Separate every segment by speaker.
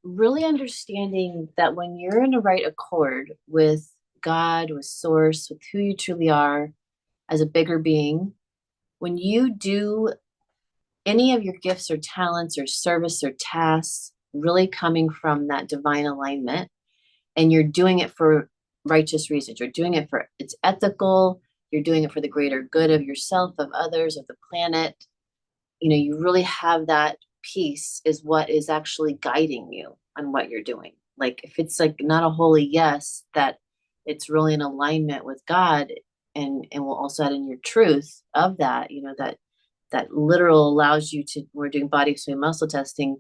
Speaker 1: Really understanding that when you're in a right accord with God, with Source, with who you truly are as a bigger being, when you do any of your gifts or talents or service or tasks really coming from that divine alignment, and you're doing it for righteous reasons, you're doing it for it's ethical, you're doing it for the greater good of yourself, of others, of the planet, you really have that peace is what is actually guiding you on what you're doing. Like if it's like not a holy yes, that it's really in alignment with God, and will also add in your truth of that, that literal allows you to, we're doing body swing muscle testing,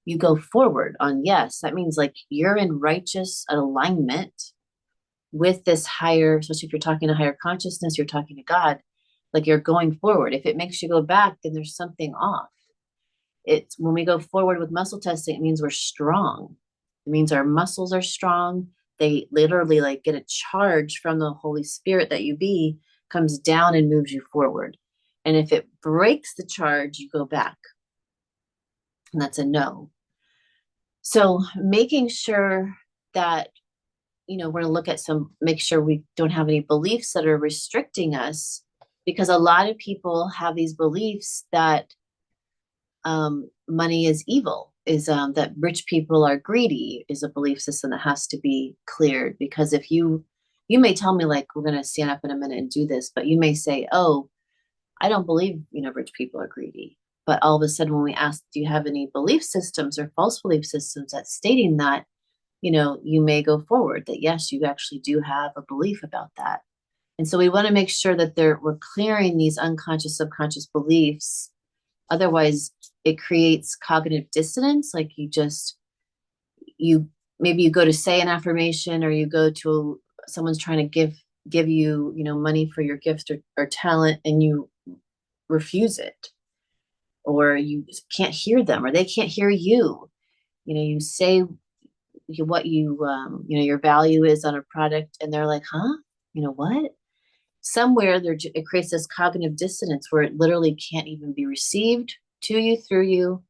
Speaker 1: you go forward on yes. That means like you're in righteous alignment with this higher, especially if you're talking to higher consciousness, you're talking to God, like you're going forward. If it makes you go back, then there's something off. It's when we go forward with muscle testing, it means we're strong. It means our muscles are strong. They literally like get a charge from the Holy Spirit that you be, comes down and moves you forward. And if it breaks the charge, you go back. And that's a no. So making sure that, we're going to look at make sure we don't have any beliefs that are restricting us, because a lot of people have these beliefs that money is evil, is that rich people are greedy, is a belief system that has to be cleared. Because if you may tell me like, we're going to stand up in a minute and do this, but you may say, oh, I don't believe, rich people are greedy. But all of a sudden, when we ask, do you have any belief systems or false belief systems that's stating that, you may go forward that, yes, you actually do have a belief about that. And so we want to make sure that we're clearing these unconscious, subconscious beliefs. Otherwise, it creates cognitive dissonance. Like you maybe you go to say an affirmation, or you go to someone's trying to give you, money for your gift or talent, and you refuse it, or you can't hear them, or they can't hear you. You say what your value is on a product, and they're like, huh, what? Somewhere there, it creates this cognitive dissonance where it literally can't even be received to you, through you,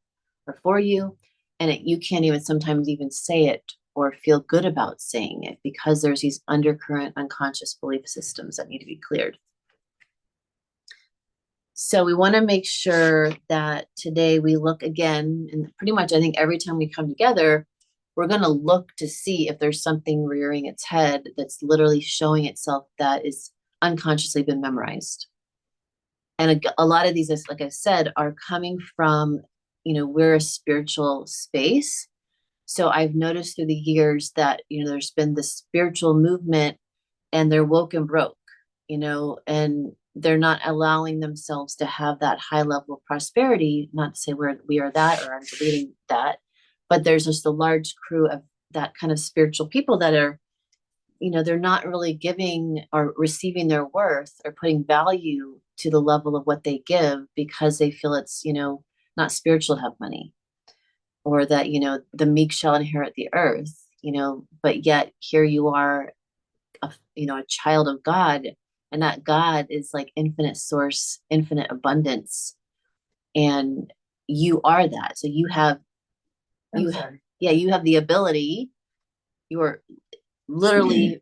Speaker 1: or for you. And you can't even sometimes even say it or feel good about saying it, because there's these undercurrent unconscious belief systems that need to be cleared. So we want to make sure that today we look again, and pretty much I think every time we come together, we're going to look to see if there's something rearing its head that's literally showing itself that is unconsciously been memorized. And a lot of these, like I said, are coming from, we're a spiritual space. So I've noticed through the years that, there's been this spiritual movement, and they're woke and broke, and they're not allowing themselves to have that high level of prosperity. Not to say we are that, or I'm deleting that, but there's just a large crew of that kind of spiritual people that are, they're not really giving or receiving their worth or putting value to the level of what they give, because they feel it's, not spiritual to have money, or that, the meek shall inherit the earth, but yet here you are, a child of God, and that God is like infinite source, infinite abundance, and you are that. So you have the ability. You are literally,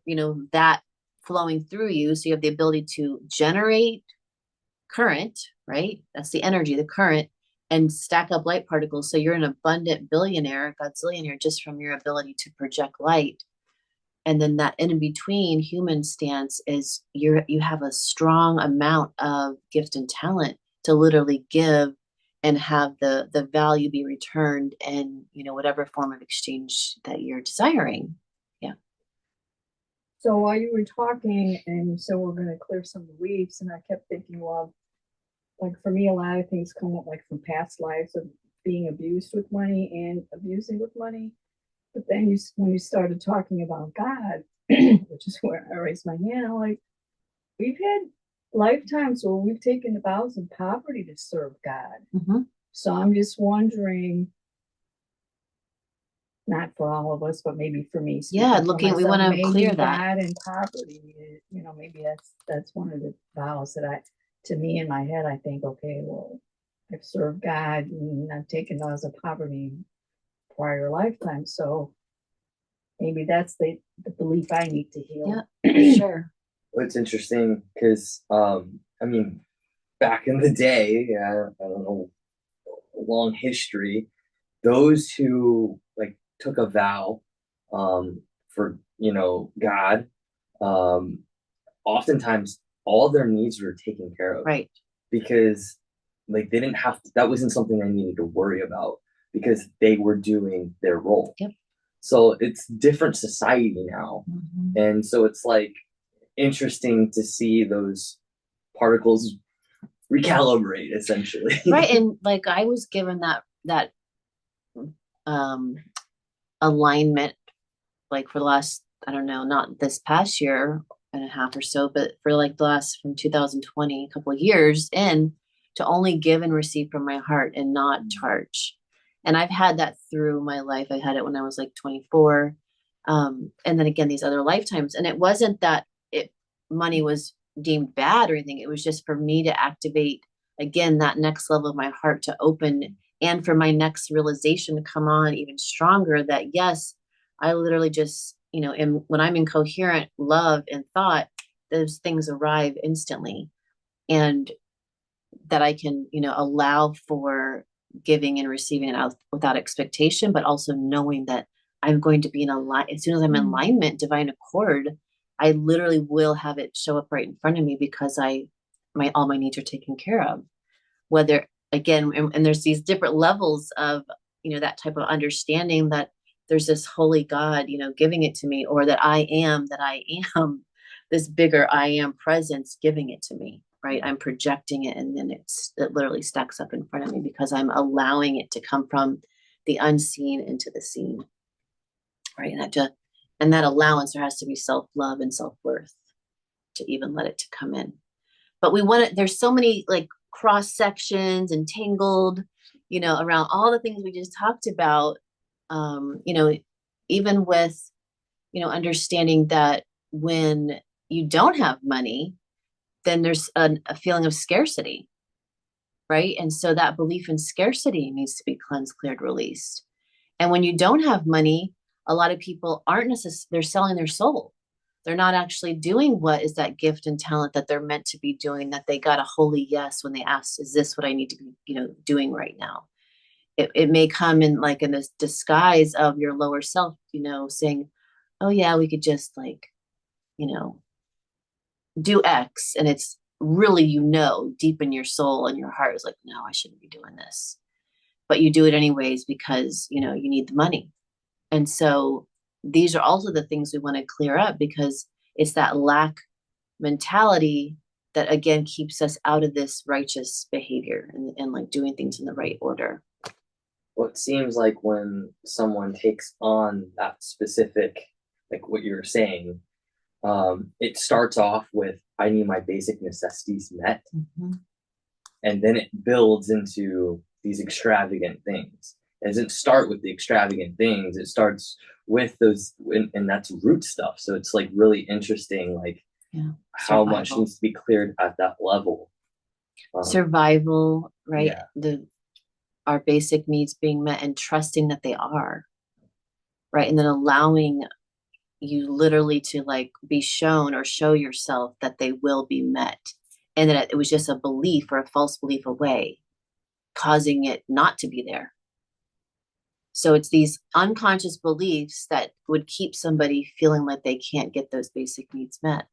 Speaker 1: that flowing through you. So you have the ability to generate current, right? That's the energy, the current, and stack up light particles. So you're an abundant billionaire, godzillionaire, just from your ability to project light. And then that in between human stance is you have a strong amount of gift and talent to literally give, and have the value be returned in, whatever form of exchange that you're desiring. Yeah.
Speaker 2: So while you were talking and you said we're going to clear some beliefs, and I kept thinking, well, like for me, a lot of things come up like from past lives of being abused with money and abusing with money. But then when you started talking about God, which is where I raised my hand, I'm like, we've had lifetimes where we've taken the vows of poverty to serve God.
Speaker 1: Mm-hmm.
Speaker 2: So I'm just wondering, not for all of us, but maybe for me.
Speaker 1: Yeah, we want to clear that.
Speaker 2: God and poverty, maybe that's one of the vows that to me in my head, I think, okay, well, I've served God and I've taken vows of poverty. prior lifetimes. So maybe that's the belief I need to heal.
Speaker 1: Yeah, sure.
Speaker 3: Well, it's interesting because, I mean, back in the day, I don't know, a long history, those who like took a vow, for, God, um, oftentimes all their needs were taken care of
Speaker 1: Right.
Speaker 3: because like they didn't have to, that wasn't something they needed to worry about because they were doing their role.
Speaker 1: Yep.
Speaker 3: So it's different society now.
Speaker 1: Mhm.
Speaker 3: And so it's like interesting to see those particles recalibrate essentially.
Speaker 1: Right. And like I was given that um alignment like for the last, I don't know, not this past year and a half or so, but for like the last from 2020, a couple of years in, to only give and receive from my heart and not charge. And I've had that through my life. I had it when I was like 24. And then again, these other lifetimes. And it wasn't that it money was deemed bad or anything. It was just for me to activate again that next level of my heart to open and for my next realization to come on even stronger that yes, I literally just, when I'm in coherent love and thought, those things arrive instantly. And that I can, allow for giving and receiving it out without expectation, but also knowing that I'm going to be in alignment. As soon as I'm in alignment, divine accord, I literally will have it show up right in front of me because all my needs are taken care of. Whether again, and there's these different levels of, that type of understanding that there's this holy God, giving it to me, or that I am, this bigger I am presence giving it to me, right? I'm projecting it and then it literally stacks up in front of me because I'm allowing it to come from the unseen into the seen, right? And that allowance, there has to be self-love and self-worth to even let it to come in. But there's so many like cross sections and tangled, around all the things we just talked about. um, you know, Even with, understanding that when you don't have money, then there's a feeling of scarcity, right? And so that belief in scarcity needs to be cleansed, cleared, released. And when you don't have money, a lot of people aren't necessarily, they're selling their soul. They're not actually doing what is that gift and talent that they're meant to be doing, that they got a holy yes when they asked, is this what I need to be, doing right now? It may come in like in this disguise of your lower self, saying, oh yeah, we could just like, you know, do X. And it's really, deep in your soul and your heart is like, no, I shouldn't be doing this. But you do it anyways because, you need the money. And so these are also the things we want to clear up because it's that lack mentality that again keeps us out of this righteous behavior and like doing things in the right order.
Speaker 3: Well, it seems like when someone takes on that specific, like what you're saying, it starts off with, I need my basic necessities met.
Speaker 1: Mm-hmm.
Speaker 3: And then it builds into these extravagant things. It doesn't start with the extravagant things. It starts with those, and that's root stuff. So it's like really interesting, like
Speaker 1: Yeah.
Speaker 3: how much needs to be cleared at that level.
Speaker 1: Survival, right?
Speaker 3: Yeah.
Speaker 1: Our basic needs being met and trusting that they are, right? And then allowing you literally to like be shown or show yourself that they will be met. And that it was just a belief or a false belief away, causing it not to be there. So it's these unconscious beliefs that would keep somebody feeling like they can't get those basic needs met.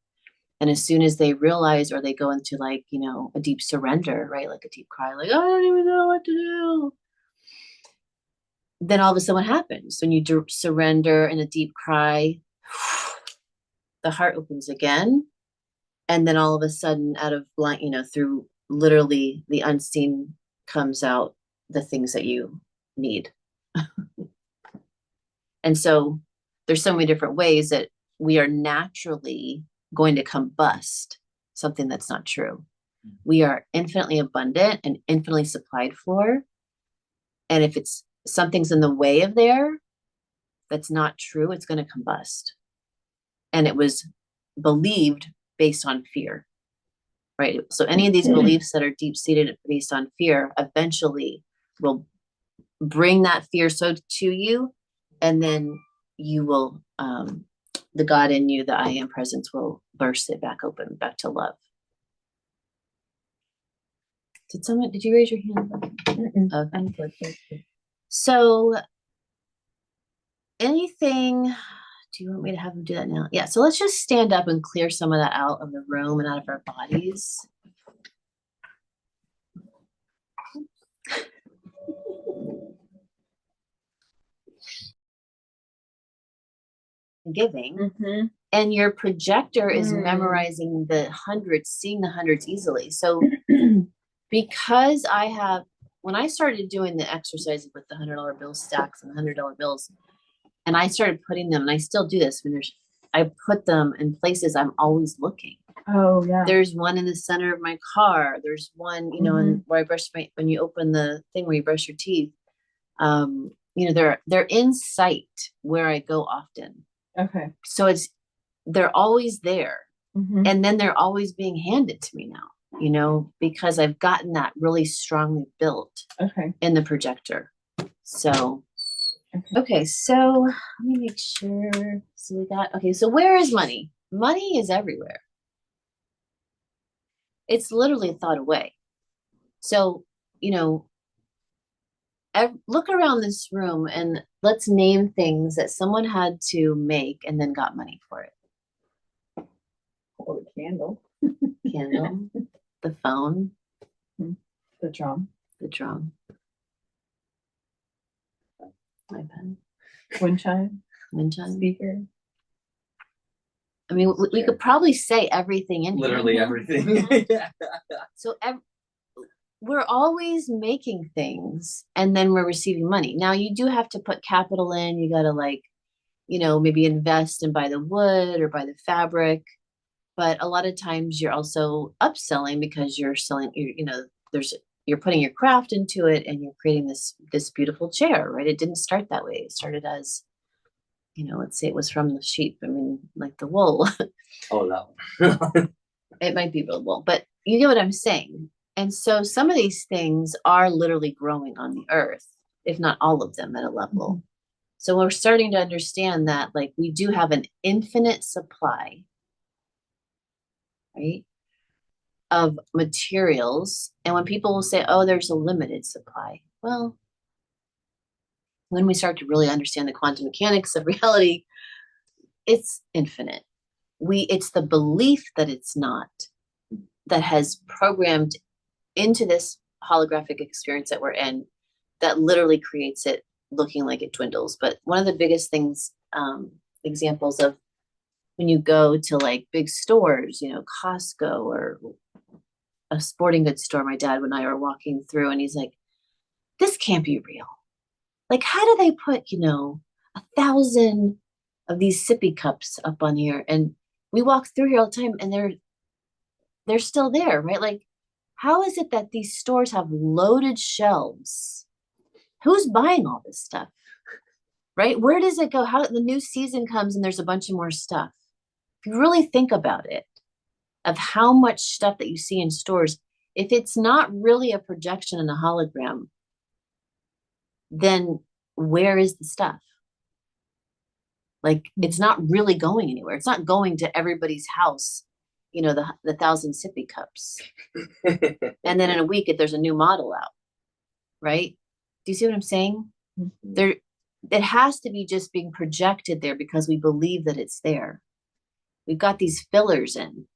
Speaker 1: And as soon as they realize or they go into like, a deep surrender, right? Like a deep cry, like, I don't even know what to do. Then all of a sudden what happens when you surrender in a deep cry, the heart opens again. And then all of a sudden out of blind, through literally the unseen comes out the things that you need. And so there's so many different ways that we are naturally going to combust something that's not true. We are infinitely abundant and infinitely supplied for. And if it's something's in the way of there that's not true, it's going to combust. And it was believed based on fear, right? So any of these beliefs that are deep seated based on fear eventually will bring that fear so to you, and then you will, the God in you, the I am presence will burst it back open, back to love. Did you raise your hand? Okay.
Speaker 2: I'm good, thank you.
Speaker 1: So anything, do you want me to have them do that now? Yeah, so let's just stand up and clear some of that out of the room and out of our bodies. Giving.
Speaker 2: Mm-hmm.
Speaker 1: And your projector is memorizing the hundreds, seeing the hundreds easily. So because when I started doing the exercises with the $100 bill stacks and $100 bills, and I started putting them, and I still do this I put them in places I'm always looking.
Speaker 2: Oh yeah.
Speaker 1: There's one in the center of my car. There's one, in where I brush when you open the thing where you brush your teeth. They're in sight where I go often.
Speaker 2: Okay.
Speaker 1: So they're always there.
Speaker 2: Mm-hmm.
Speaker 1: And then they're always being handed to me now, because I've gotten that really strongly built in the projector. So, okay, so let me make sure. So so where is money? Money is everywhere. It's literally a thought away. So, look around this room and let's name things that someone had to make and then got money for it.
Speaker 2: Oh, the candle.
Speaker 1: Candle, the phone,
Speaker 2: the drum,
Speaker 1: iPad,
Speaker 2: wind chime,
Speaker 1: speaker. I mean, we could probably say everything in
Speaker 3: literally
Speaker 1: here.
Speaker 3: everything.
Speaker 1: So we're always making things and then we're receiving money. Now you do have to put capital in. You got to maybe invest and buy the wood or buy the fabric. But a lot of times you're also upselling because you're selling, you're putting your craft into it and you're creating this beautiful chair, right? It didn't start that way. It started as, let's say it was from the sheep. I mean, like the wool.
Speaker 3: Oh, that one.
Speaker 1: It might be real wool, but you get what I'm saying. And so some of these things are literally growing on the earth, if not all of them at a level. Mm-hmm. So we're starting to understand that we do have an infinite supply, right, of materials. And when people will say, oh, there's a limited supply. Well, when we start to really understand the quantum mechanics of reality, it's infinite. It's the belief that it's not that has programmed into this holographic experience that we're in that literally creates it looking like it dwindles. But one of the biggest things, examples of when you go to big stores, Costco or a sporting goods store, my dad and I were walking through and he's like, this can't be real. How do they put, 1,000 of these sippy cups up on here? And we walk through here all the time and they're still there, right? How is it that these stores have loaded shelves? Who's buying all this stuff? Right? Where does it go? How the new season comes and there's a bunch of more stuff. If you really think about it, of how much stuff that you see in stores, if it's not really a projection and a hologram, then where is the stuff? It's not really going anywhere. It's not going to everybody's house, the 1,000 sippy cups. And then in a week, if there's a new model out, right? Do you see what I'm saying? Mm-hmm. It has to be just being projected there because we believe that it's there. We've got these fillers in.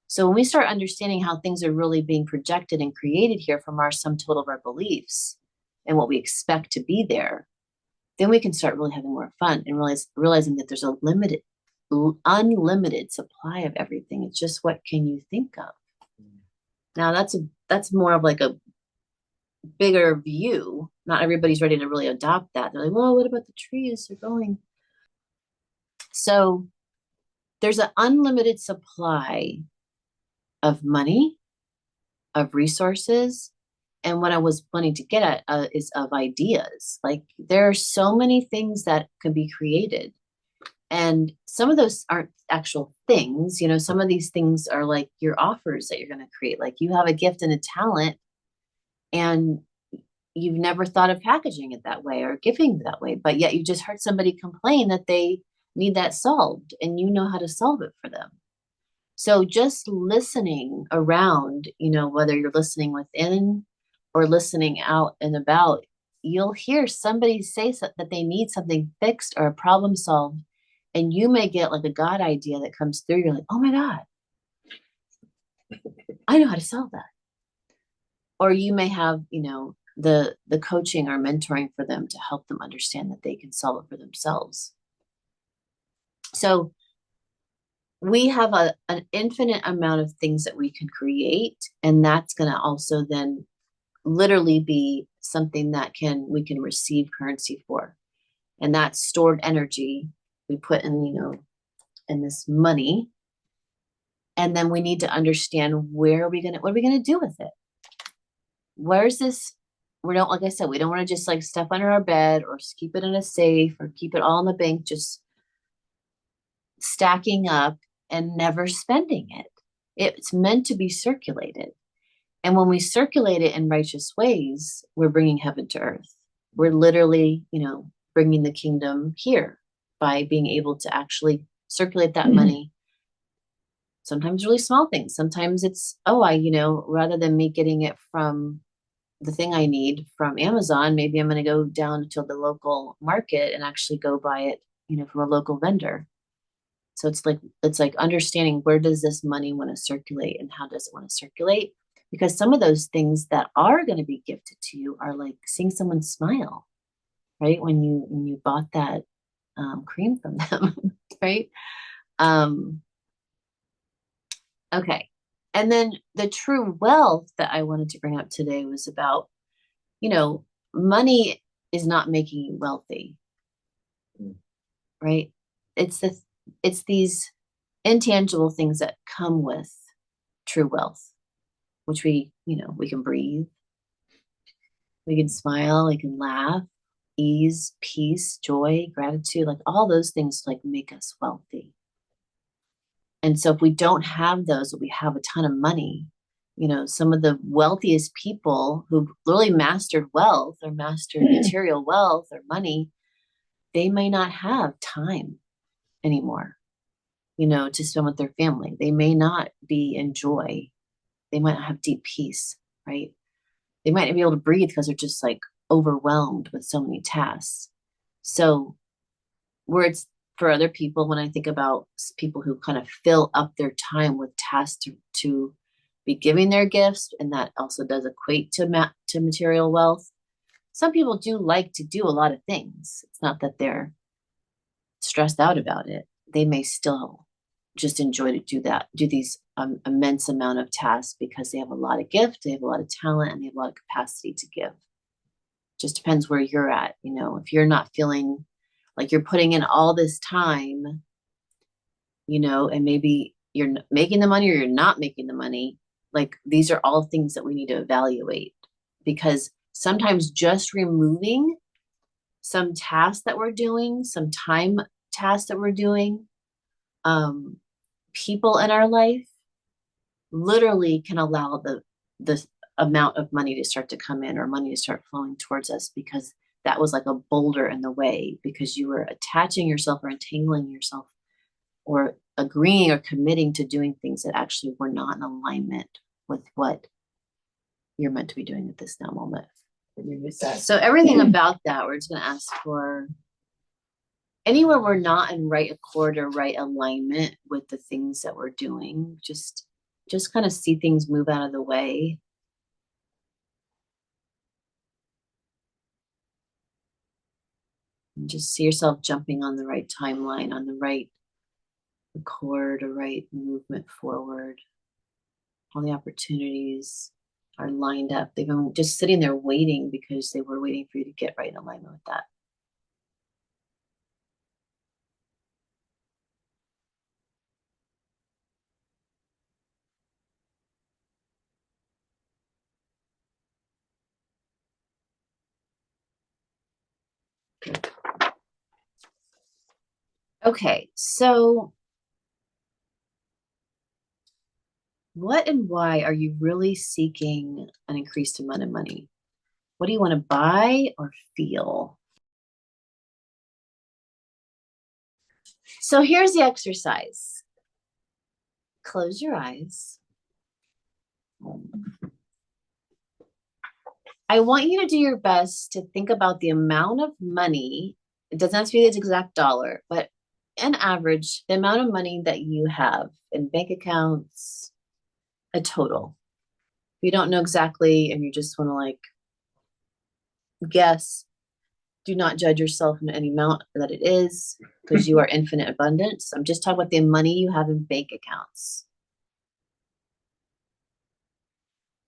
Speaker 1: So when we start understanding how things are really being projected and created here from our sum total of our beliefs and what we expect to be there, then we can start really having more fun and realizing that there's a unlimited supply of everything. It's just what can you think of? Now that's more of a bigger view. Not everybody's ready to really adopt that. They're like, well, what about the trees? They're going. So there's an unlimited supply of money, of resources. And what I was wanting to get at is of ideas. There are so many things that could be created. And some of those aren't actual things. Some of these things are your offers that you're going to create. You have a gift and a talent and you've never thought of packaging it that way or giving that way, but yet you just heard somebody complain that they need that solved and you know how to solve it for them. So just listening around, whether you're listening within or listening out and about, you'll hear somebody say that they need something fixed or a problem solved. And you may get like a God idea that comes through. You're like, oh my God, I know how to solve that. Or you may have, the coaching or mentoring for them to help them understand that they can solve it for themselves. So we have an infinite amount of things that we can create, and that's going to also then literally be something that we can receive currency for, and that's stored energy we put in this money, and then we need to understand what are we gonna do with it. Where's this? We don't, like I said, we don't want to just like stuff under our bed or keep it in a safe or keep it all in the bank, just stacking up and never spending it. It's meant to be circulated. And when we circulate it in righteous ways, we're bringing heaven to earth. We're literally, bringing the kingdom here by being able to actually circulate that money. Sometimes really small things. Sometimes it's, rather than me getting it from the thing I need from Amazon, maybe I'm going to go down to the local market and actually go buy it, from a local vendor. So it's like understanding, where does this money want to circulate and how does it want to circulate? Because some of those things that are going to be gifted to you are like seeing someone smile, right? When you bought that cream from them, right? Okay. And then the true wealth that I wanted to bring up today was about, money is not making you wealthy, right? It's these intangible things that come with true wealth, which we can breathe, we can smile, we can laugh, ease, peace, joy, gratitude, like all those things like make us wealthy. And so if we don't have those, but we have a ton of money, some of the wealthiest people who really mastered wealth or mastered material wealth or money, they may not have time anymore, to spend with their family. They may not be in joy. They might not have deep peace, right? They might not be able to breathe because they're just like overwhelmed with so many tasks. So where it's for other people, when I think about people who kind of fill up their time with tasks to be giving their gifts, and that also does equate to material wealth. Some people do like to do a lot of things. It's not that they're stressed out about it. They may still just enjoy to do these immense amount of tasks because they have a lot of gift, they have a lot of talent, and they have a lot of capacity to give. Just depends where you're at. If you're not feeling like you're putting in all this time, and maybe you're making the money or you're not making the money, like these are all things that we need to evaluate, because sometimes just removing some tasks that we're doing, some time tasks that we're doing, people in our life literally can allow the amount of money to start to come in or money to start flowing towards us, because that was like a boulder in the way, because you were attaching yourself or entangling yourself or agreeing or committing to doing things that actually were not in alignment with what you're meant to be doing at this now moment. So everything about that, we're just going to ask for anywhere we're not in right accord or right alignment with the things that we're doing, just kind of see things move out of the way. And just see yourself jumping on the right timeline, on the right accord or right movement forward. All the opportunities are lined up. They've been just sitting there waiting because they were waiting for you to get right in alignment with that. Good. Okay, so what and why are you really seeking an increased amount of money? What do you want to buy or feel? So here's the exercise. Close your eyes. I want you to do your best to think about the amount of money. It doesn't have to be the exact dollar, but an average, the amount of money that you have in bank accounts, a total. If you don't know exactly and you just want to like guess, do not judge yourself in any amount that it is because you are infinite abundance. I'm just talking about the money you have in bank accounts.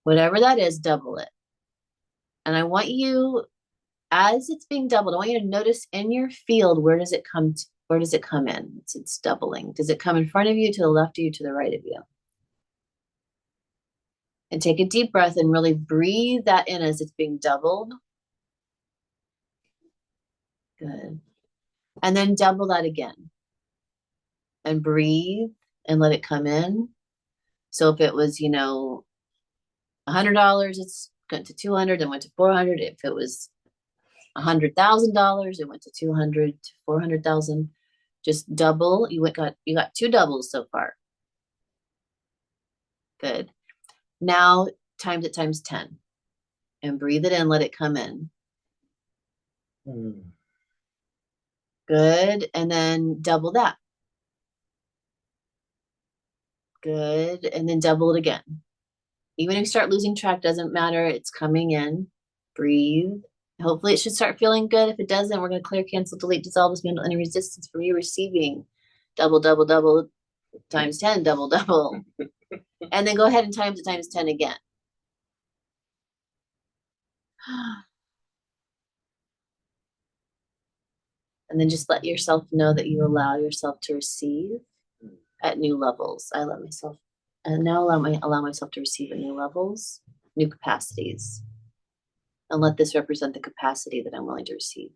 Speaker 1: Whatever that is, double it. And I want you, as it's being doubled, I want you to notice in your field, where does it come to, where does it come in? It's doubling. Does it come in front of you, to the left of you, to the right of you? And take a deep breath and really breathe that in as it's being doubled. Good. And then double that again. And breathe and let it come in. So if it was, you know, $100, it's went to 200, then went to 400. If it was $100,000, it went to 200 to 400,000. Just double. You got two doubles so far. Good. Now times it times 10 and breathe it in, let it come in. Good. And then double that. Good. And then double it again. Even if you start losing track, doesn't matter. It's coming in. Breathe. Hopefully it should start feeling good. If it doesn't, we're going to clear, cancel, delete, dissolve, dismantle any resistance from you receiving. Double, double, double, times 10, double, double. And then go ahead and times it times 10 again. And then just let yourself know that you allow yourself to receive at new levels. I let myself, and now allow myself to receive at new levels, new capacities. And let this represent the capacity that I'm willing to receive.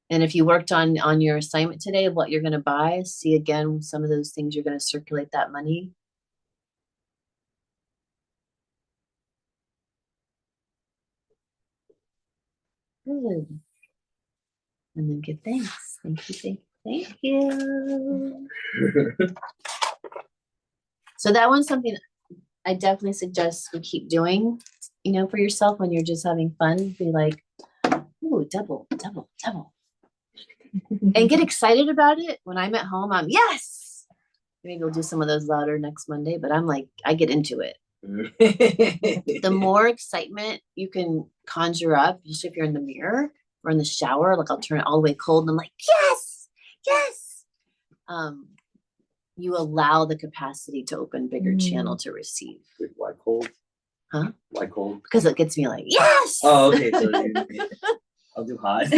Speaker 1: And if you worked on your assignment today of what you're going to buy, see again some of those things you're going to circulate that money. Good. And then give thanks. Thank you, thank you, thank you. So that one's something I definitely suggest we keep doing, you know, for yourself when you're just having fun. Be like, ooh, double, double, double. And get excited about it. When I'm at home, I'm yes. Maybe we'll do some of those louder next Monday, but I'm like, I get into it. The more excitement you can conjure up, just if you're in the mirror or in the shower, like I'll turn it all the way cold and I'm like, yes, yes. You allow the capacity to open bigger channel to receive.
Speaker 3: Why cold?
Speaker 1: Huh?
Speaker 3: Why cold?
Speaker 1: Because it gets me like, yes.
Speaker 3: Oh, okay. So I'll do hot.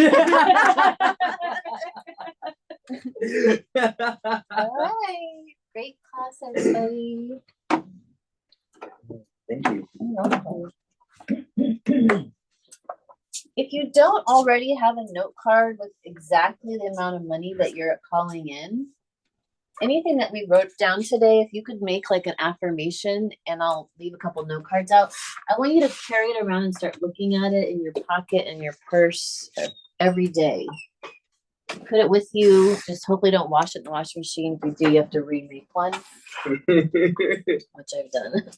Speaker 1: All right. Great class, everybody.
Speaker 3: Thank you.
Speaker 1: If you don't already have a note card with exactly the amount of money that you're calling in, anything that we wrote down today, if you could make like an affirmation, and I'll leave a couple note cards out. I want you to carry it around and start looking at it in your pocket and your purse every day. Put it with you. Just hopefully don't wash it in the washing machine. If you do, you have to remake one, which I've done.